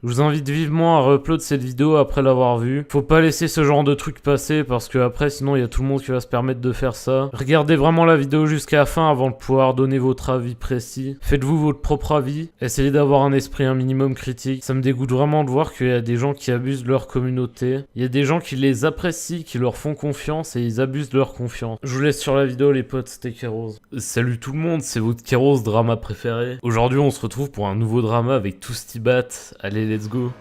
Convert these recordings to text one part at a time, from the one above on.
Je vous invite vivement à re-upload cette vidéo après l'avoir vue. Faut pas laisser ce genre de truc passer parce que après sinon il y a tout le monde qui va se permettre de faire ça. Regardez vraiment la vidéo jusqu'à la fin avant de pouvoir donner votre avis précis. Faites-vous votre propre avis. Essayez d'avoir un esprit un minimum critique. Ça me dégoûte vraiment de voir qu'il y a des gens qui abusent de leur communauté. Il y a des gens qui les apprécient, qui leur font confiance et ils abusent de leur confiance. Je vous laisse sur la vidéo les potes, c'était Keros. Salut tout le monde, c'est votre Keros drama préféré. Aujourd'hui on se retrouve pour un nouveau drama avec Toustibat. Allez, let's go.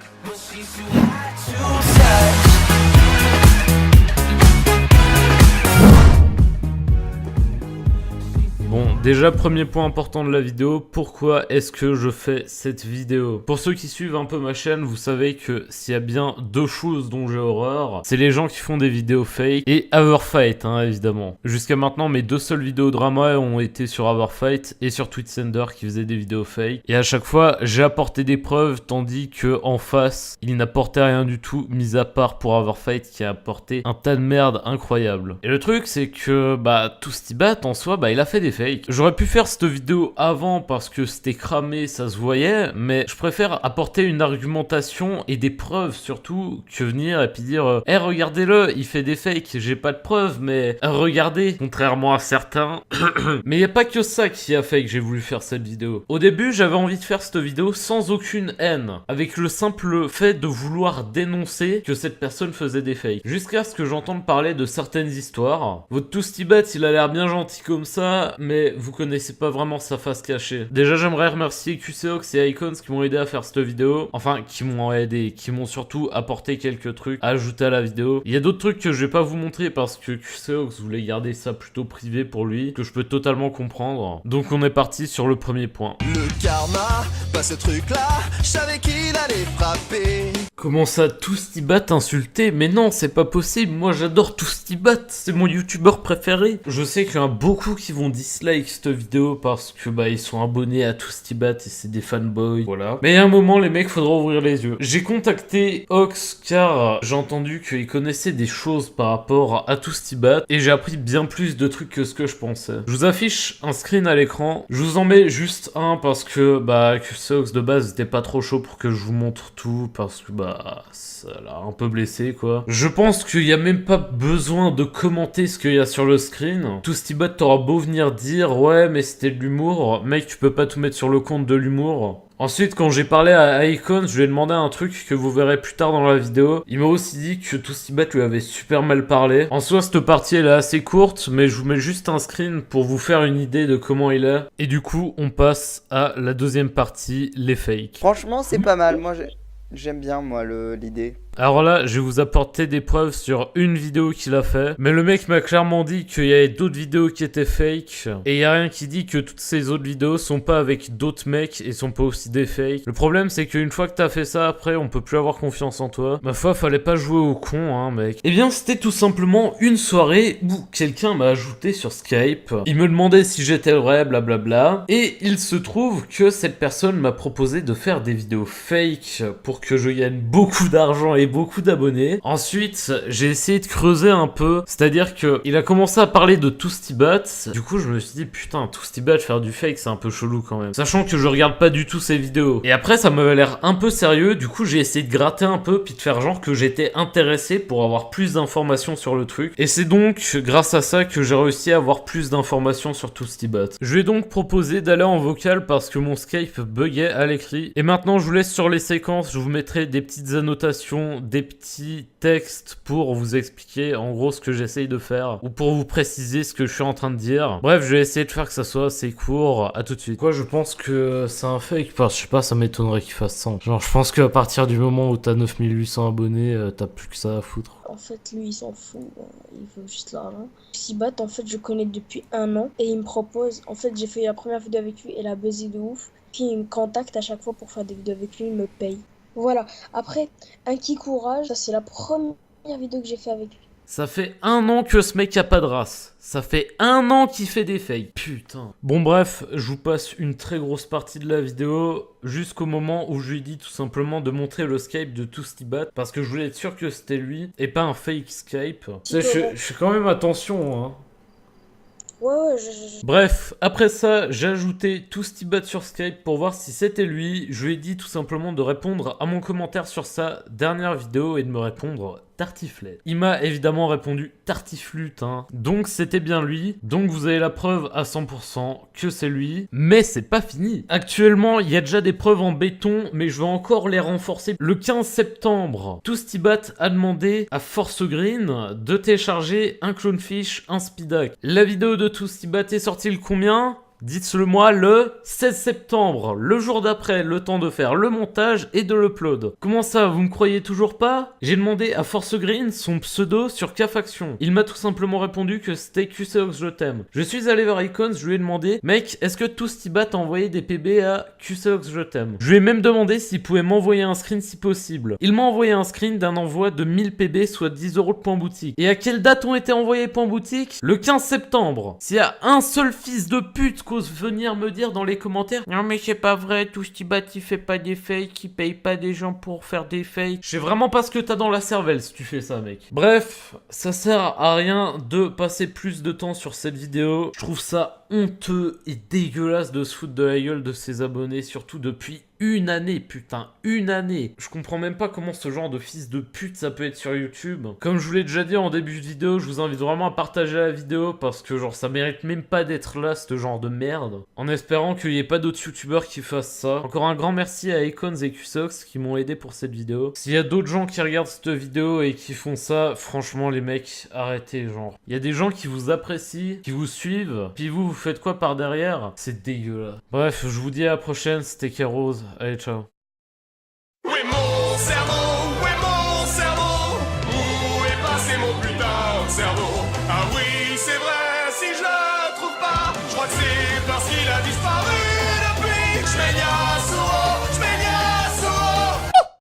Bon, déjà premier point important de la vidéo, pourquoi est-ce que je fais cette vidéo? Pour ceux qui suivent un peu ma chaîne, vous savez que s'il y a bien deux choses dont j'ai horreur, c'est les gens qui font des vidéos fake et Everfight, hein, évidemment. Jusqu'à maintenant, mes deux seules vidéos drama ont été sur Everfight et sur Twitsender qui faisaient des vidéos fake. Et à chaque fois, j'ai apporté des preuves, tandis que en face, il n'apportait rien du tout, mis à part pour Everfight qui a apporté un tas de merde incroyable. Et le truc, c'est que, Toustibat, en soi, il a fait des fakes. J'aurais pu faire cette vidéo avant parce que c'était cramé, ça se voyait, mais je préfère apporter une argumentation et des preuves surtout que venir et puis dire hey, regardez-le, il fait des fakes, j'ai pas de preuves, mais regardez, contrairement à certains. Mais y a pas que ça qui a fait que j'ai voulu faire cette vidéo. Au début, j'avais envie de faire cette vidéo sans aucune haine, avec le simple fait de vouloir dénoncer que cette personne faisait des fakes. Jusqu'à ce que j'entende parler de certaines histoires. Votre Toustibat, il a l'air bien gentil comme ça, mais vous connaissez pas vraiment sa face cachée. Déjà, j'aimerais remercier QCOX et Icons qui m'ont aidé à faire cette vidéo. Enfin, qui m'ont aidé, qui m'ont surtout apporté quelques trucs à ajouter à la vidéo. Il y a d'autres trucs que je vais pas vous montrer parce que QCOX voulait garder ça plutôt privé pour lui, que je peux totalement comprendre. Donc on est parti sur le premier point. Le karma, pas ce truc-là, je savais qu'il allait frapper. Comment ça, Toustibat insulté? Mais non, c'est pas possible, moi j'adore Toustibat, c'est mon youtubeur préféré. Je sais qu'il y en a beaucoup qui vont dislike cette vidéo parce que ils sont abonnés à Toustibat et c'est des fanboys, voilà. Mais à un moment, les mecs, faudra ouvrir les yeux. J'ai contacté Ox car j'ai entendu qu'il connaissait des choses par rapport à Toustibat et j'ai appris bien plus de trucs que ce que je pensais. Je vous affiche un screen à l'écran, je vous en mets juste un parce que Ox de base était pas trop chaud pour que je vous montre tout parce que ça l'a un peu blessé quoi. Je pense qu'il y a même pas besoin de commenter ce qu'il y a sur le screen. Toustibat t'aura beau venir dire ouais mais c'était de l'humour, mec tu peux pas tout mettre sur le compte de l'humour. Ensuite, quand j'ai parlé à Icon, je lui ai demandé un truc que vous verrez plus tard dans la vidéo. Il m'a aussi dit que Toustibat lui avait super mal parlé. En soi, cette partie elle est assez courte, mais je vous mets juste un screen pour vous faire une idée de comment il est. Et du coup, on passe à la deuxième partie, les fakes. Franchement, c'est pas mal. Moi, j'aime bien, moi, l'idée. Alors là, je vais vous apporter des preuves sur une vidéo qu'il a fait. Mais le mec m'a clairement dit qu'il y avait d'autres vidéos qui étaient fake. Et il y a rien qui dit que toutes ces autres vidéos sont pas avec d'autres mecs et sont pas aussi des fakes. Le problème, c'est qu'une fois que t'as fait ça, après, on peut plus avoir confiance en toi. Ma foi, fallait pas jouer au con, hein, mec. Eh bien, c'était tout simplement une soirée où quelqu'un m'a ajouté sur Skype. Il me demandait si j'étais vrai, blablabla. Et il se trouve que cette personne m'a proposé de faire des vidéos fake pour que je gagne beaucoup d'argent et beaucoup d'abonnés. Ensuite, j'ai essayé de creuser un peu, c'est-à-dire que il a commencé à parler de Toustibat. Du coup, je me suis dit putain, Toustibat faire du fake, c'est un peu chelou quand même. Sachant que je regarde pas du tout ses vidéos. Et après, ça m'avait l'air un peu sérieux. Du coup, j'ai essayé de gratter un peu puis de faire genre que j'étais intéressé pour avoir plus d'informations sur le truc. Et c'est donc grâce à ça que j'ai réussi à avoir plus d'informations sur Toustibat. Je lui ai donc proposé d'aller en vocal parce que mon Skype buguait à l'écrit. Et maintenant, je vous laisse sur les séquences. Je vous mettrai des petites annotations, des petits textes pour vous expliquer en gros ce que j'essaye de faire ou pour vous préciser ce que je suis en train de dire. Bref, je vais essayer de faire que ça soit assez court. À tout de suite. Quoi, je pense que c'est un fake parce que je sais pas, ça m'étonnerait qu'il fasse 100. Genre, je pense qu'à partir du moment où t'as 9800 abonnés, t'as plus que ça à foutre. En fait, lui, il s'en fout. Il veut juste l'argent. Toustibat, en fait, je connais depuis 1 an et il me propose. En fait, j'ai fait la première vidéo avec lui et elle a buzzé de ouf. Puis il me contacte à chaque fois pour faire des vidéos avec lui, il me paye. Voilà. Après, un qui courage, ça c'est la première vidéo que j'ai fait avec lui. Ça fait 1 an que ce mec a pas de race. Ça fait 1 an qu'il fait des fakes. Putain. Bon bref, je vous passe une très grosse partie de la vidéo jusqu'au moment où je lui dis tout simplement de montrer le Skype de Toustibat parce que je voulais être sûr que c'était lui et pas un fake Skype. Tu sais, je fais quand même attention, hein. Ouais, Bref, après ça, j'ai ajouté Toustibat sur Skype pour voir si c'était lui. Je lui ai dit tout simplement de répondre à mon commentaire sur sa dernière vidéo et de me répondre Tartiflette. Il m'a évidemment répondu Tartiflute, hein. Donc c'était bien lui. Donc vous avez la preuve à 100% que c'est lui. Mais c'est pas fini. Actuellement, il y a déjà des preuves en béton, mais je vais encore les renforcer. Le 15 septembre, Toustibat a demandé à Force Green de télécharger un Clownfish, un Speedac. La vidéo de Toustibat est sortie le combien ? Dites-le moi le 16 septembre, le jour d'après, le temps de faire le montage et de l'upload. Comment ça, vous me croyez toujours pas? J'ai demandé à Force Green son pseudo sur K-Faction. Il m'a tout simplement répondu que c'était QCOX je t'aime. Je suis allé vers Icons, je lui ai demandé, mec, est-ce que Toustibat a envoyé des PB à QCOX je t'aime? Je lui ai même demandé s'il pouvait m'envoyer un screen si possible. Il m'a envoyé un screen d'un envoi de 1000 PB, soit 10 € de point boutique. Et à quelle date ont été envoyés point boutique? Le 15 septembre. S'il y a un seul fils de pute venir me dire dans les commentaires non mais c'est pas vrai, Toustibat il fait pas des fakes, il paye pas des gens pour faire des fakes. Je sais vraiment pas ce que t'as dans la cervelle si tu fais ça mec. Bref, ça sert à rien de passer plus de temps sur cette vidéo. Je trouve ça honteux et dégueulasse de se foutre de la gueule de ses abonnés, surtout depuis une année, putain, une année. Je comprends même pas comment ce genre de fils de pute ça peut être sur YouTube. Comme je vous l'ai déjà dit en début de vidéo, je vous invite vraiment à partager la vidéo parce que genre ça mérite même pas d'être là, ce genre de merde. En espérant qu'il n'y ait pas d'autres youtubeurs qui fassent ça. Encore un grand merci à Icons et QSox qui m'ont aidé pour cette vidéo. S'il y a d'autres gens qui regardent cette vidéo et qui font ça, franchement les mecs, arrêtez genre. Il y a des gens qui vous apprécient, qui vous suivent, puis vous faites quoi par derrière? C'est dégueulasse. Bref, je vous dis à la prochaine, c'était Kerose. Allez, ciao.